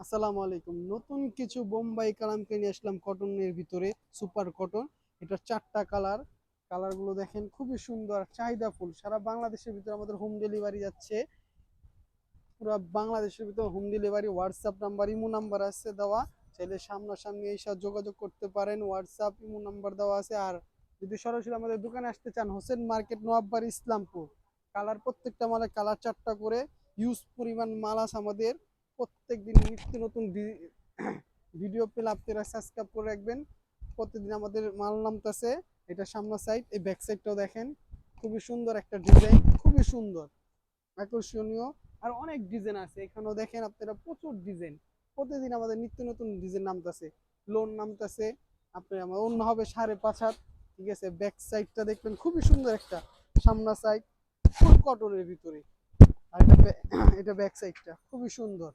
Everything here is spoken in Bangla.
আসসালামু আলাইকুম। নতুন কিছু বোম্বাই কালামকে নিয়ে আসলাম কটনের ভিতরে, সুপার কটন। এটার ৪টা কালার। কালারগুলো দেখেন খুবই সুন্দর, চাহিদাফুল। সারা বাংলাদেশের ভিতরে আমাদের হোম ডেলিভারি যাচ্ছে। পুরা বাংলাদেশের ভিতরে home delivery. WhatsApp number, imo number আছে দেওয়া। চাইলে সামনাসামনি এসে যোগাযোগ করতে পারেন। হোয়াটসঅ্যাপ, ইমো নাম্বার দেওয়া আছে। আর যদি সরাসরি আমাদের দোকানে আসতে চান, হোসেন মার্কেট, নোয়াববাড়ি, ইসলামপুর। কালার প্রত্যেকটা মালের কালার ৪টা করে। ইউজ পরিমাণ মাল আছে আমাদের। প্রত্যেকদিন নিত্য নতুন ভিডিও পেলে আপনারা সাবস্ক্রাইব করে রাখবেন। প্রতিদিন আমাদের মাল নামতেছে। এটা সামনের সাইড, এই ব্যাক সাইডটাও দেখেন। খুবই সুন্দর একটা ডিজাইন, খুবই সুন্দর, আকর্ষণীয়। আর অনেক ডিজাইন আছে এখানেও দেখেন আপনারা, প্রচুর ডিজাইন। প্রতিদিন আমাদের নিত্য নতুন ডিজাইন নামতেছে, লোন নামতেছে। আপনার আমার অন্য হবে 5.5 হাত। ঠিক আছে, ব্যাক সাইডটা দেখবেন খুবই সুন্দর একটা। সামনা সাইড ফুল কটনের ভিতরে। আর এটা এটা ব্যাক সাইডটা খুবই সুন্দর।